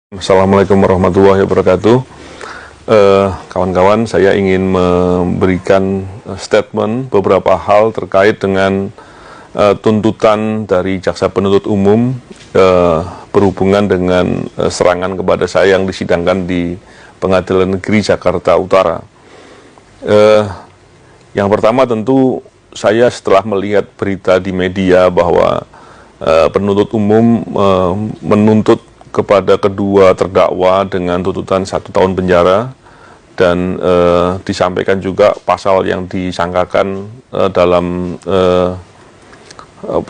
Assalamualaikum warahmatullahi wabarakatuh. Kawan-kawan, saya ingin memberikan statement beberapa hal terkait dengan tuntutan dari jaksa penuntut umum berhubungan dengan serangan kepada saya yang disidangkan di Pengadilan Negeri Jakarta Utara. Yang pertama tentu saya setelah melihat berita di media bahwa penuntut umum menuntut kepada kedua terdakwa dengan tuntutan 1 tahun penjara dan disampaikan juga pasal yang disangkakan dalam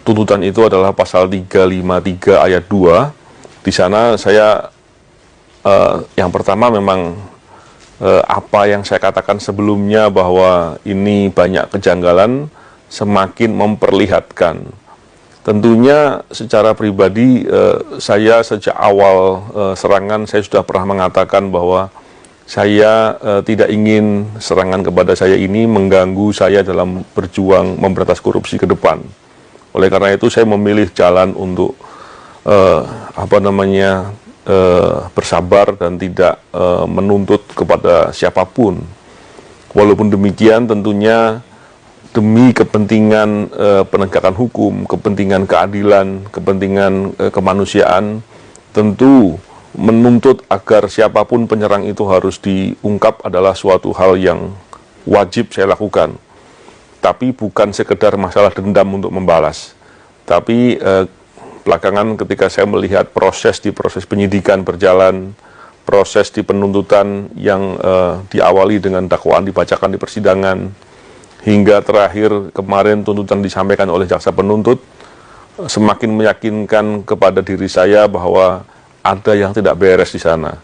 tuntutan itu adalah pasal 353 ayat 2. Di sana saya yang pertama memang apa yang saya katakan sebelumnya bahwa ini banyak kejanggalan semakin memperlihatkan. Tentunya secara pribadi saya sejak awal serangan saya sudah pernah mengatakan bahwa saya tidak ingin serangan kepada saya ini mengganggu saya dalam berjuang memberantas korupsi ke depan. Oleh karena itu saya memilih jalan untuk bersabar dan tidak menuntut kepada siapapun. Walaupun demikian tentunya demi kepentingan penegakan hukum, kepentingan keadilan, kepentingan kemanusiaan, tentu menuntut agar siapapun penyerang itu harus diungkap adalah suatu hal yang wajib saya lakukan. Tapi bukan sekedar masalah dendam untuk membalas. Tapi belakangan ketika saya melihat proses penyidikan berjalan, proses di penuntutan yang diawali dengan dakwaan dibacakan di persidangan, hingga terakhir kemarin tuntutan disampaikan oleh jaksa penuntut, semakin meyakinkan kepada diri saya bahwa ada yang tidak beres di sana.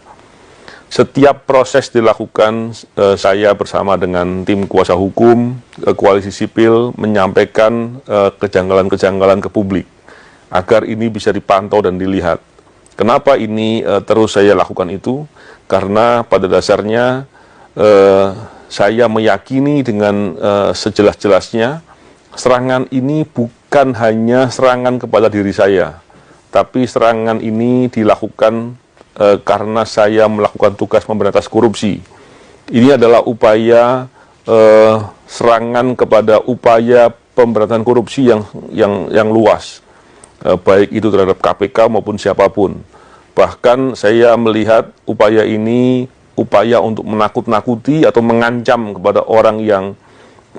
Setiap proses dilakukan, saya bersama dengan tim kuasa hukum, koalisi sipil, menyampaikan kejanggalan-kejanggalan ke publik, agar ini bisa dipantau dan dilihat. Kenapa ini terus saya lakukan itu? Karena pada dasarnya saya meyakini dengan sejelas-jelasnya serangan ini bukan hanya serangan kepada diri saya, tapi serangan ini dilakukan karena saya melakukan tugas memberantas korupsi. Ini adalah upaya serangan kepada upaya pemberantasan korupsi yang luas, baik itu terhadap KPK maupun siapapun. Bahkan saya melihat upaya ini upaya untuk menakut-nakuti atau mengancam kepada orang yang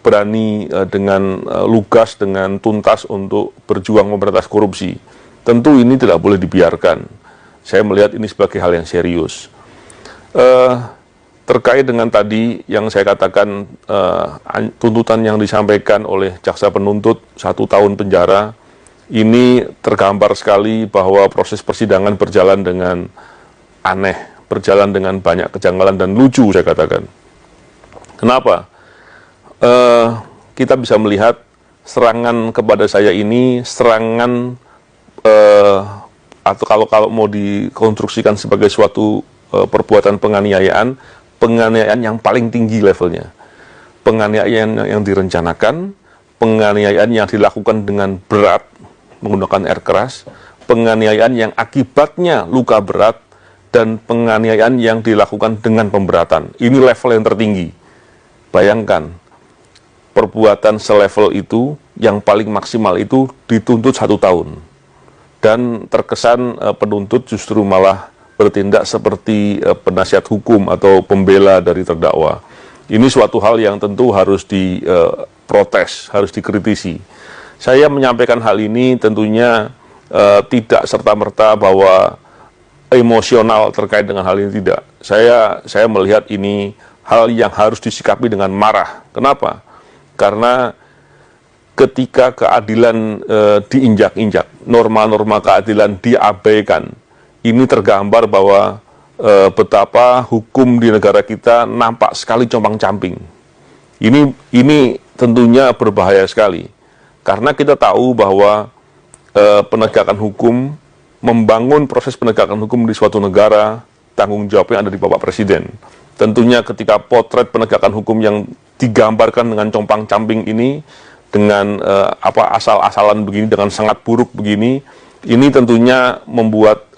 berani dengan lugas, dengan tuntas untuk berjuang memberantas korupsi. Tentu ini tidak boleh dibiarkan. Saya melihat ini sebagai hal yang serius. Terkait dengan tadi yang saya katakan tuntutan yang disampaikan oleh jaksa penuntut 1 tahun penjara, ini tergambar sekali bahwa proses persidangan berjalan dengan aneh, berjalan dengan banyak kejanggalan dan lucu saya katakan. Kenapa? Kita bisa melihat serangan kepada saya ini serangan atau kalau mau dikonstruksikan sebagai suatu perbuatan penganiayaan yang paling tinggi levelnya. Penganiayaan yang direncanakan, penganiayaan yang dilakukan dengan berat menggunakan air keras, penganiayaan yang akibatnya luka berat, dan penganiayaan yang dilakukan dengan pemberatan. Ini level yang tertinggi. Bayangkan, perbuatan selevel itu, yang paling maksimal itu dituntut 1 tahun. Dan terkesan penuntut justru malah bertindak seperti penasihat hukum atau pembela dari terdakwa. Ini suatu hal yang tentu harus diprotes, harus dikritisi. Saya menyampaikan hal ini tentunya tidak serta-merta bahwa emosional terkait dengan hal ini, tidak. Saya melihat ini hal yang harus disikapi dengan marah. Kenapa? Karena ketika keadilan diinjak-injak, norma-norma keadilan diabaikan, ini tergambar bahwa betapa hukum di negara kita nampak sekali compang-camping. Ini tentunya berbahaya sekali. Karena kita tahu bahwa penegakan hukum, membangun proses penegakan hukum di suatu negara, tanggung jawabnya ada di Bapak Presiden. Tentunya ketika potret penegakan hukum yang digambarkan dengan compang-camping ini, dengan asal-asalan begini, dengan sangat buruk begini, Ini tentunya membuat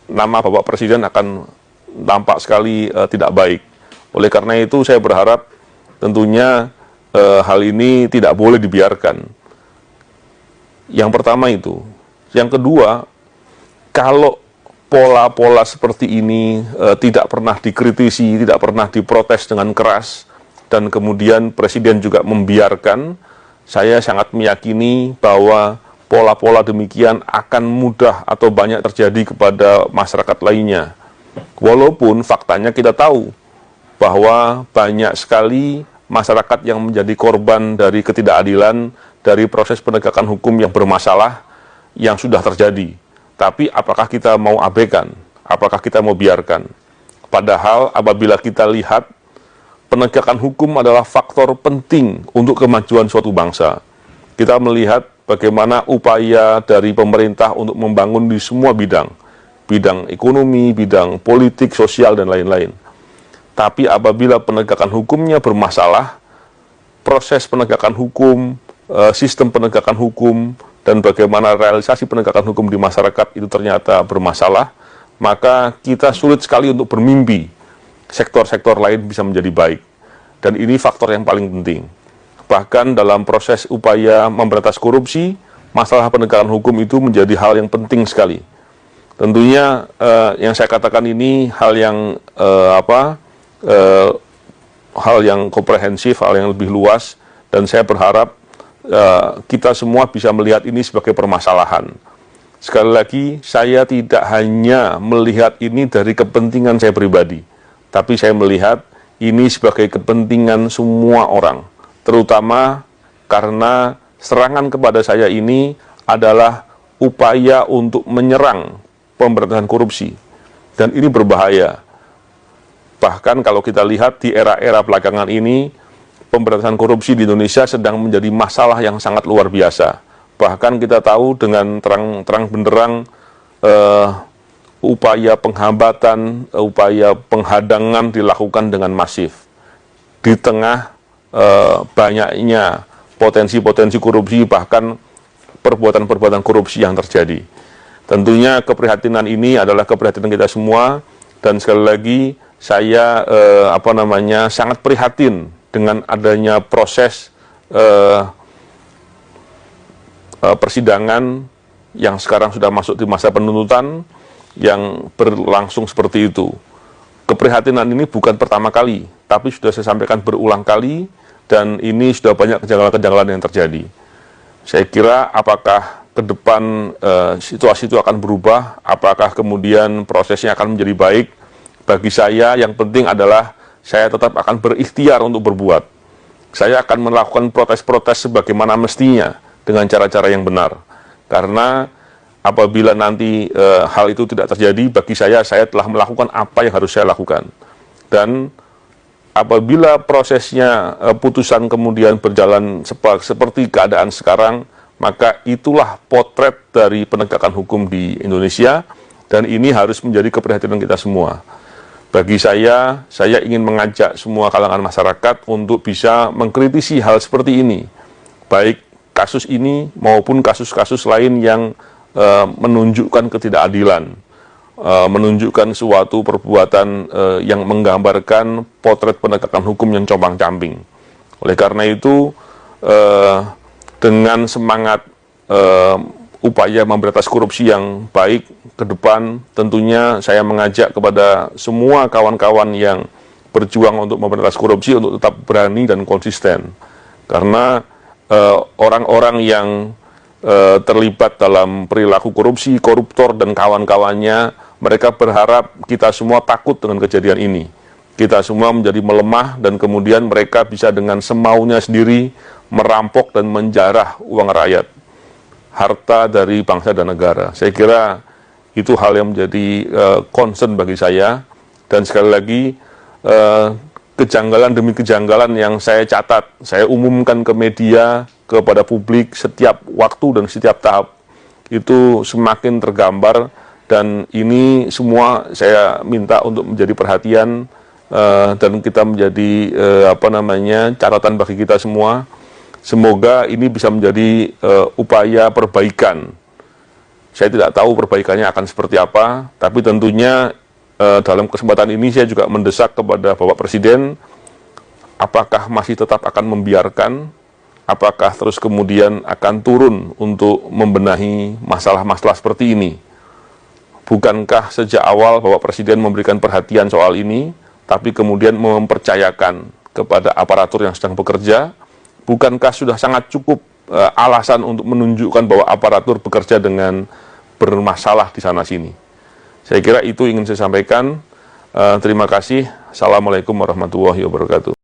nama Bapak Presiden akan tampak sekali tidak baik. Oleh karena itu saya berharap tentunya hal ini tidak boleh dibiarkan. Yang pertama itu. Yang kedua, kalau pola-pola seperti ini tidak pernah dikritisi, tidak pernah diprotes dengan keras, dan kemudian Presiden juga membiarkan, saya sangat meyakini bahwa pola-pola demikian akan mudah atau banyak terjadi kepada masyarakat lainnya. Walaupun faktanya kita tahu bahwa banyak sekali masyarakat yang menjadi korban dari ketidakadilan, dari proses penegakan hukum yang bermasalah yang sudah terjadi. Tapi apakah kita mau abaikan? Apakah kita mau biarkan? Padahal apabila kita lihat penegakan hukum adalah faktor penting untuk kemajuan suatu bangsa. Kita melihat bagaimana upaya dari pemerintah untuk membangun di semua bidang. Bidang ekonomi, bidang politik, sosial, dan lain-lain. Tapi apabila penegakan hukumnya bermasalah, proses penegakan hukum, sistem penegakan hukum, dan bagaimana realisasi penegakan hukum di masyarakat itu ternyata bermasalah, maka kita sulit sekali untuk bermimpi sektor-sektor lain bisa menjadi baik. Dan ini faktor yang paling penting. Bahkan dalam proses upaya memberantas korupsi, masalah penegakan hukum itu menjadi hal yang penting sekali. Tentunya yang saya katakan ini hal yang hal yang komprehensif, hal yang lebih luas, dan saya berharap kita semua bisa melihat ini sebagai permasalahan. Sekali lagi, saya tidak hanya melihat ini dari kepentingan saya pribadi, tapi saya melihat ini sebagai kepentingan semua orang. Terutama karena serangan kepada saya ini adalah upaya untuk menyerang pemberantasan korupsi. Dan ini berbahaya. Bahkan kalau kita lihat di era-era belakangan ini, pemberantasan korupsi di Indonesia sedang menjadi masalah yang sangat luar biasa. Bahkan kita tahu dengan terang benderang upaya penghambatan, upaya penghadangan dilakukan dengan masif. Di tengah banyaknya potensi-potensi korupsi, bahkan perbuatan-perbuatan korupsi yang terjadi. Tentunya keprihatinan ini adalah keprihatinan kita semua, dan sekali lagi saya sangat prihatin dengan adanya proses persidangan yang sekarang sudah masuk di masa penuntutan yang berlangsung seperti itu. Keprihatinan ini bukan pertama kali, tapi sudah saya sampaikan berulang kali, dan ini sudah banyak kejanggalan-kejanggalan yang terjadi. Saya kira apakah ke depan situasi itu akan berubah, apakah kemudian prosesnya akan menjadi baik, bagi saya yang penting adalah saya tetap akan berikhtiar untuk berbuat. Saya akan melakukan protes-protes sebagaimana mestinya dengan cara-cara yang benar. Karena apabila nanti hal itu tidak terjadi, bagi saya telah melakukan apa yang harus saya lakukan. Dan apabila prosesnya putusan kemudian berjalan seperti keadaan sekarang, maka itulah potret dari penegakan hukum di Indonesia, dan ini harus menjadi keprihatinan kita semua. Bagi saya ingin mengajak semua kalangan masyarakat untuk bisa mengkritisi hal seperti ini, baik kasus ini maupun kasus-kasus lain yang menunjukkan ketidakadilan, menunjukkan suatu perbuatan yang menggambarkan potret penegakan hukum yang compang-camping. Oleh karena itu, dengan semangat upaya memberantas korupsi yang baik ke depan, tentunya saya mengajak kepada semua kawan-kawan yang berjuang untuk memberantas korupsi untuk tetap berani dan konsisten. Karena orang-orang yang terlibat dalam perilaku korupsi, koruptor dan kawan-kawannya, mereka berharap kita semua takut dengan kejadian ini. Kita semua menjadi melemah, dan kemudian mereka bisa dengan semaunya sendiri merampok dan menjarah uang rakyat, harta dari bangsa dan negara. Saya kira itu hal yang menjadi concern bagi saya, dan sekali lagi kejanggalan demi kejanggalan yang saya catat, saya umumkan ke media, kepada publik setiap waktu dan setiap tahap, itu semakin tergambar, dan ini semua saya minta untuk menjadi perhatian, dan kita menjadi catatan bagi kita semua. Semoga ini bisa menjadi upaya perbaikan Saya tidak tahu perbaikannya akan seperti apa, tapi tentunya dalam kesempatan ini saya juga mendesak kepada Bapak Presiden, apakah masih tetap akan membiarkan, apakah terus kemudian akan turun untuk membenahi masalah-masalah seperti ini. Bukankah sejak awal Bapak Presiden memberikan perhatian soal ini, tapi kemudian mempercayakan kepada aparatur yang sedang bekerja? Bukankah sudah sangat cukup alasan untuk menunjukkan bahwa aparatur bekerja dengan bermasalah di sana-sini? Saya kira itu ingin saya sampaikan. Terima kasih. Assalamualaikum warahmatullahi wabarakatuh.